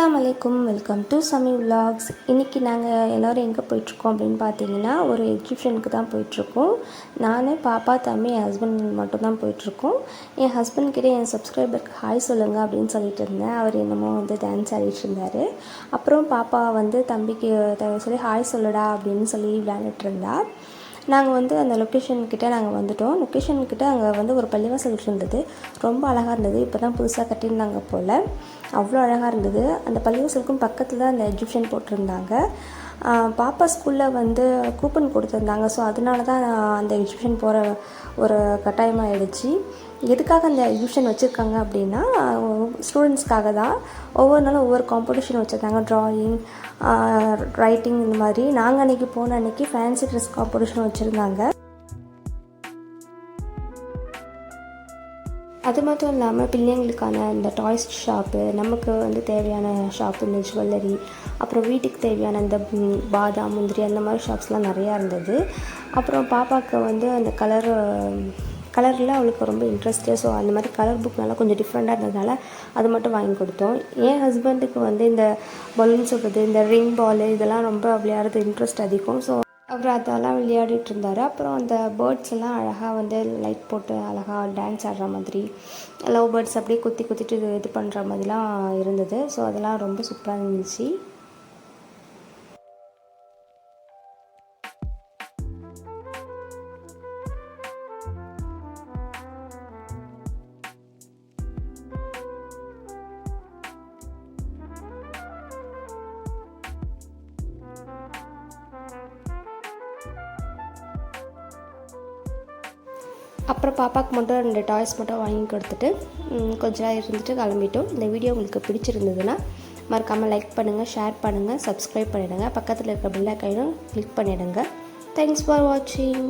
அஸ்ஸலாமு அலைக்கும், welcome to Sami vlogs. இன்றைக்கி நாங்கள் எல்லோரும் எங்கே போயிட்டுருக்கோம் அப்படின்னு பார்த்தீங்கன்னா, ஒரு எக்ஸிபிஷனுக்கு தான் போயிட்டுருக்கோம். நான், பாப்பா, தம்பி, என் ஹஸ்பண்ட் மட்டும்தான் போயிட்டுருக்கோம். என் ஹஸ்பண்ட்கிட்ட என் சப்ஸ்கிரைபருக்கு ஹாய் சொல்லுங்கள் அப்படின்னு சொல்லிட்டு இருந்தேன். அவர் என்னமோ டான்ஸ் ஆடிட்டு இருந்தார். அப்புறம் பாப்பா தம்பிக்கு சொல்லி ஹாய் சொல்லுடா அப்படின்னு சொல்லி விளையாண்டுட்டு இருந்தா. நாங்கள் அந்த லொக்கேஷன்கிட்ட நாங்கள் வந்துவிட்டோம். லொக்கேஷன்கிட்ட அங்கே ஒரு பள்ளிவாசல் இருந்தது. ரொம்ப அழகாக இருந்தது. இப்போ தான் புதுசாக கட்டியிருந்தாங்க போல். அவ்வளோ அழகாக இருந்தது. அந்த பள்ளிவாசலுக்கும் பக்கத்தில் தான் அந்த எக்ஸிபிஷன் போட்டிருந்தாங்க. பாப்பா ஸ்கூலில் கூப்பன் கொடுத்துருந்தாங்க. ஸோ அதனால தான் அந்த எக்ஸிபிஷன் போகிற ஒரு கட்டாயமாகிடுச்சு. எதுக்காக அந்த எக்ஸிபிஷன் வச்சுருக்காங்க அப்படின்னா, ஸ்டூடெண்ட்ஸ்க்காக தான். ஒவ்வொரு நாளும் ஒவ்வொரு காம்படிஷன் வச்சுருந்தாங்க. ட்ராயிங், ரைட்டிங், இந்த மாதிரி. நாங்கள் அன்றைக்கி போன அன்றைக்கி ஃபேன்சி ட்ரெஸ் காம்படிஷன் வச்சுருந்தாங்க. அது மட்டும் இல்லாமல் பிள்ளைங்களுக்கான இந்த டாய்ஸ் ஷாப்பு, நமக்கு தேவையான ஷாப்பு, இந்த ஜுவல்லரி, அப்புறம் வீட்டுக்கு தேவையான இந்த பாதாம், முந்திரி, அந்த மாதிரி ஷாப்ஸ்லாம் நிறையா இருந்தது. அப்புறம் பாப்பாவுக்கு அந்த கலரில் அவளுக்கு ரொம்ப இன்ட்ரெஸ்ட்டு. ஸோ அந்த மாதிரி கலர் புக் நல்லா கொஞ்சம் டிஃப்ரெண்ட்டாக இருந்ததுனால அது மட்டும் வாங்கி கொடுத்தோம். என் ஹஸ்பண்டுக்கு இந்த பலூன் சொல்கிறது, இந்த ரிங் பாலு, இதெல்லாம் ரொம்ப விளையாடுறது இன்ட்ரெஸ்ட் அதிகம். ஸோ அவர் அதெல்லாம் விளையாடிட்டு இருந்தார். அப்புறம் அந்த பேர்ட்ஸ் எல்லாம் அழகாக லைட் போட்டு அழகாக டான்ஸ் ஆடுற மாதிரி, லவ் பேர்ட்ஸ் அப்படியே குத்திட்டு இது பண்ணுற மாதிரிலாம் இருந்தது. ஸோ அதெல்லாம் ரொம்ப சூப்பராக இருந்துச்சு. அப்புறம் பாப்பாவுக்கு மட்டும் 2 டாய்ஸ் மட்டும் வாங்கி கொடுத்துட்டு கொஞ்ச நேரம் இருந்துட்டு கிளம்பிட்டோம். இந்த வீடியோ உங்களுக்கு பிடிச்சிருந்ததுன்னா மறக்காமல் லைக் பண்ணுங்கள், ஷேர் பண்ணுங்கள், சப்ஸ்கிரைப் பண்ணிவிடுங்க. பக்கத்தில் இருக்க பெல் ஐகானையும் கிளிக் பண்ணிவிடுங்க. தேங்க்ஸ் ஃபார் வாட்சிங்.